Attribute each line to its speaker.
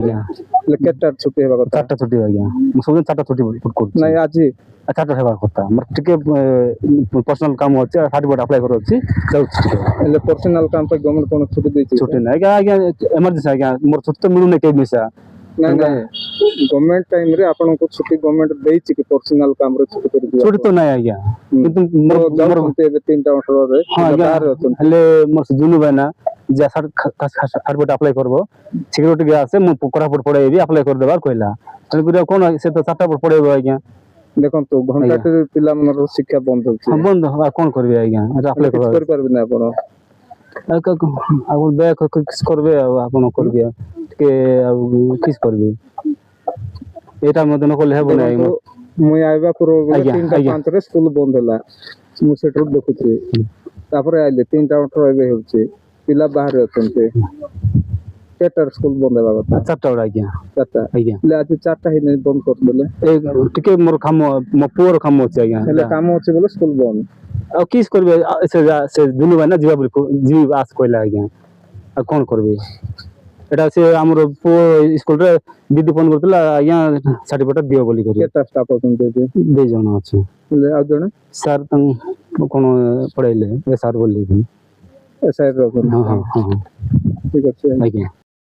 Speaker 1: ଆଜ୍ଞା
Speaker 2: କେତେଟା ଛୁଟି ହେବା କଥା?
Speaker 1: 4ଟା ଛୁଟି ଆଜ୍ଞା ମୁଁ ସବୁଦିନ 4ଟା ଛୁଟି ପୁଟ୍ କରୁଛି
Speaker 2: ନାଇଁ ଆଜି
Speaker 1: 4ଟା ହେବା କଥା ମୋର ଟିକେ ପର୍ସନାଲ କାମ ଅଛି ସାର୍ଟିଫିକେଟ ଆପ୍ଲାଏ କରିବାର ଅଛି ଯାଉଛି ଟିକେ
Speaker 2: ହେଲେ ପର୍ସନାଲ କାମ ପାଇଁ ଗଭର୍ଣ୍ଣମେଣ୍ଟ କଣ ଛୁଟି ଦେଇଛି
Speaker 1: ଛୁଟି ନାହିଁ ଆଜ୍ଞା ଏମର୍ଜେନ୍ସି ଆଜ୍ଞା ମୋର ଛୁଟି ତ ମିଳୁନି କେହି ମିଶା
Speaker 2: ନାଇଁ ନାଇଁ ଗଭର୍ଣ୍ଣମେଣ୍ଟ ଟାଇମରେ ଆପଣଙ୍କୁ ଛୁଟି ଗଭର୍ଣ୍ଣମେଣ୍ଟ ଦେଇଛି କି ପର୍ସନାଲ କାମରେ ଛୁଟି କରିଦିଅ
Speaker 1: ଛୁଟି ତ ନାହିଁ ଆଜ୍ଞା କିନ୍ତୁ ମୋର
Speaker 2: ଯାଉଛନ୍ତି ଏବେ 3ଟା 18ରେ
Speaker 1: ହଁ ଆଜ୍ଞା
Speaker 2: ବାହାରେ ଅଛନ୍ତି
Speaker 1: ହେଲେ ମୋର ସେ ଜୁନୁ ଭାଇନା ଯେ ସାର୍ଟିଫିକେଟ ଆପ୍ଲାଏ କରିବ ଶୀଘ୍ର ଟିକେ ଆସେ ମୁଁ କୋରାପୁଟ ପଳେଇବି ଆପ୍ଲାଏ କରିଦେବାର କହିଲା ତେଣୁକରି କଣ ସେ ତ 4ଟା ପରେ ପଳେଇବ ଆଜ୍ଞା
Speaker 2: ଦେଖନ୍ତୁ ଘଣ୍ଟାଟେ ପିଲାମାନଙ୍କର ଶିକ୍ଷା ବନ୍ଦ ହଉଛି
Speaker 1: ହଁ ବନ୍ଦ ଆଉ କଣ କରିବି ଆଜ୍ଞା ଆପ୍ଲାଏ
Speaker 2: କିଛି
Speaker 1: କରିବା
Speaker 2: କରିପାରିବେନି ଆପଣ
Speaker 1: ଆଉ ଦୟା କିଛି କରିବେ ଆଉ ଆପଣ କରିବେ ଟିକେ ଆଉ କିସ୍ କରିବି ଏଇଟା ମଧ୍ୟ ନ କଲେ ହେବନି
Speaker 2: ଦେଖନ୍ତୁ
Speaker 1: ଆଜ୍ଞା
Speaker 2: ମୁଁ ଆଇବା ପୂର୍ବରୁ ବୋଲେ
Speaker 1: ଆଜ୍ଞା
Speaker 2: 3ଟା
Speaker 1: ଆଜ୍ଞା
Speaker 2: 5ରେ ସ୍କୁଲ ବନ୍ଦ ହେଲା ମୁଁ ସେଠୁ ଦେଖୁଛି ତାପରେ ଆଇଲି 3ଟା 18 ଏବେ ହେଉଛି ପିଲା ବାହାରେ ଅଛନ୍ତି କେତେଟାରେ ସ୍କୁଲ ବନ୍ଦ ହେବା କଥା
Speaker 1: 4ଟା ବେଳେ ଆଜ୍ଞା
Speaker 2: 4ଟା
Speaker 1: ଆଜ୍ଞା
Speaker 2: ହେଲେ ଆଜି 4ଟା ହେଇନି ବନ୍ଦ କରିଦେଲେ
Speaker 1: ଏ ଟିକେ ମୋର କାମ ମୋ ପୁଅର କାମ ଅଛି ଆଜ୍ଞା
Speaker 2: ହେଲେ କାମ ଅଛି ବୋଲେ ସ୍କୁଲ ବନ୍ଦ
Speaker 1: ଆଉ କିସ୍ କରିବେ ସେ ଜୁନୁ ଭାଇନା ଯିବା ବୋଲି ଯିବି ଆସ କହିଲା ଆଜ୍ଞା ଆଉ କଣ କରିବି ଏଟା ସେ ଆମର ପୁଅ ସ୍କୁଲରେ ଦିଦି ଫୋନ କରୁଥିଲା ଆଜ୍ଞା ସାର୍ଟିଫିକେଟ ଦିଅ ବୋଲି କରି
Speaker 2: କେତେଟା ଷ୍ଟାଫ ଅଛନ୍ତି ଏଠି
Speaker 1: 2 ଜଣ ଅଛି
Speaker 2: ହେଲେ ଆଉ ଜଣେ
Speaker 1: ସାର୍ ତାଙ୍କୁ କଣ ପଢେଇଲେ ସାର୍ ବୋଲି
Speaker 2: ସାଇଡରେ ଅଛନ୍ତି
Speaker 1: ହଁ ହଁ ହଁ
Speaker 2: ଠିକ ଅଛି
Speaker 1: ଆଜ୍ଞା